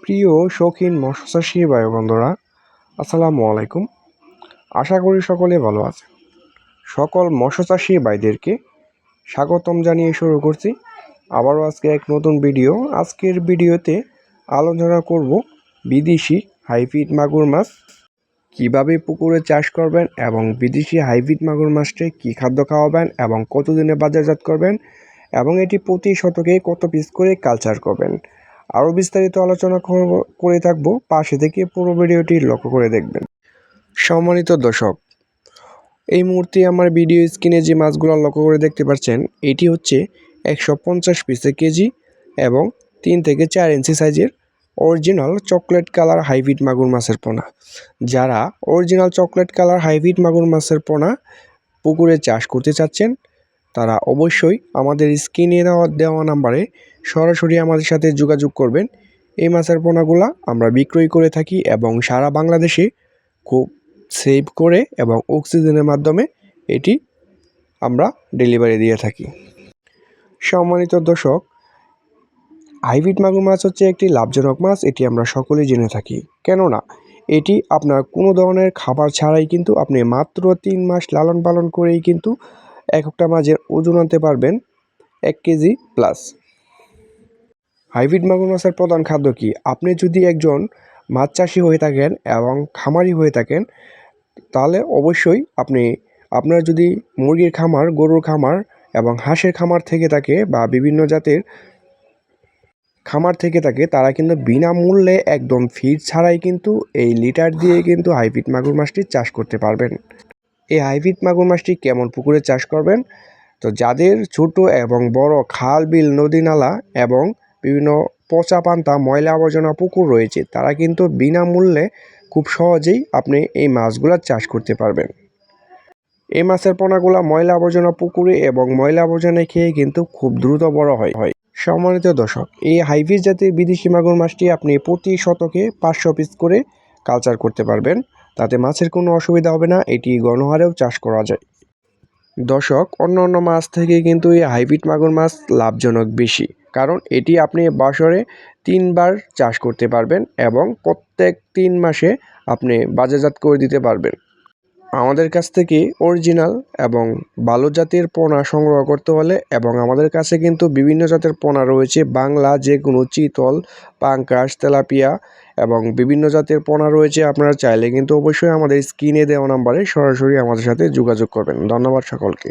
প্রিয় শৌখিন মৎস্যচাষী ভাই বন্ধুরা, আসসালামু আলাইকুম। আশা করি সকলে ভালো আছে। সকল মৎস্যচাষী ভাইদেরকে স্বাগতম জানিয়ে শুরু করছি আবারও আজকে এক নতুন ভিডিও। আজকের ভিডিওতে আলোচনা করব বিদেশি হাইব্রিড মাগুর মাছ কীভাবে পুকুরে চাষ করবেন এবং বিদেশি হাইব্রিড মাগুর মাছকে কী খাদ্য খাওয়াবেন এবং কতদিনে বাজারজাত করবেন এবং এটি প্রতি শতকে কত পিস করে কালচার করবেন। আরও বিস্তারিত আলোচনা করে থাকবো, পাশে থেকে পুরো ভিডিওটি লক্ষ্য করে দেখবেন। সম্মানিত দর্শক, এই মুহূর্তে আমার ভিডিও স্ক্রিনে যে মাছগুলো লক্ষ্য করে দেখতে পাচ্ছেন, এটি হচ্ছে 150 পিসে কেজি এবং 3 থেকে 4 ইঞ্চি সাইজের অরিজিনাল চকলেট কালার হাইব্রিড মাগুর মাছের পোনা। যারা অরিজিনাল চকলেট কালার হাইব্রিড মাগুর মাছের পোনা পুকুরে চাষ করতে চাচ্ছেন, তারা অবশ্যই আমাদের স্ক্রিনে দেওয়া নাম্বারে সরাসরি আমাদের সাথে যোগাযোগ করবেন। এই মাছের পোনাগুলা আমরা বিক্রয় করে থাকি এবং সারা বাংলাদেশে খুব সেভ করে এবং অক্সিজেনের মাধ্যমে এটি আমরা ডেলিভারি দিয়ে থাকি। সম্মানিত দর্শক, হাইব্রিড মাগুর মাছ হচ্ছে একটি লাভজনক মাছ, এটি আমরা সকলেই জেনে থাকি। কেননা এটি আপনার কোনো ধরনের খাবার ছাড়াই কিন্তু আপনি মাত্র 3 মাস লালন পালন করেই কিন্তু একটা মাছের ওজন আনতে পারবেন 1 কেজি প্লাস। হাইব্রিড মাগুর মাছের প্রধান খাদ্য কি? আপনি যদি একজন মাছ চাষি হয়ে থাকেন এবং খামারি হয়ে থাকেন, তাহলে অবশ্যই আপনার যদি মুরগির খামার, গরুর খামার এবং হাঁসের খামার থেকে থাকে বা বিভিন্ন জাতের খামার থেকে থাকে, তারা কিন্তু বিনামূল্যে একদম ফিড ছাড়াই কিন্তু এই লিটার দিয়ে কিন্তু হাইব্রিড মাগুর মাছটি চাষ করতে পারবেন। এই হাইব্রিড মাগুর মাছটি কেমন পুকুরে চাষ করবেন? তো যাদের ছোট এবং বড় খাল, বিল, নদী, নালা এবং বিভিন্ন পচা পান্তা ময়লা আবর্জনা পুকুর রয়েছে, তারা কিন্তু বিনামূল্যে খুব সহজেই আপনি এই মাছগুলো চাষ করতে পারবেন। এই মাছের পোনাগুলা ময়লা আবর্জনা পুকুরে এবং ময়লা আবর্জনায় খেয়ে কিন্তু খুব দ্রুত বড় হয়। সম্মানিত দর্শক, এই হাইব্রিড জাতের বিদেশি মাগুর মাছটি আপনি প্রতি শতকে 500 পিস করে কালচার করতে পারবেন। তাতে মাছের কোনো অসুবিধা হবে না, এটি গণহারেও চাষ করা যায়। দর্শক, অন্য মাছ থেকে কিন্তু এই হাইব্রিড মাগুর মাছ লাভজনক বেশি, কারণ এটি আপনি বছরে 3 বার চাষ করতে পারবেন এবং প্রত্যেক 3 মাসে আপনি বাজারজাত করে দিতে পারবেন। আমাদের কাছ থেকে অরিজিনাল এবং ভালো জাতের পোনা সংগ্রহ করতে হলে, এবং আমাদের কাছে কিন্তু বিভিন্ন জাতের পোনা রয়েছে, বাংলা যে কোনো চিতল, পাঙ্কাশ, তেলাপিয়া এবং বিভিন্ন জাতের পোনা রয়েছে। আপনারা চাইলে কিন্তু অবশ্যই আমাদের স্ক্রিনে দেওয়া নাম্বারে সরাসরি আমাদের সাথে যোগাযোগ করবেন। ধন্যবাদ সকলকে।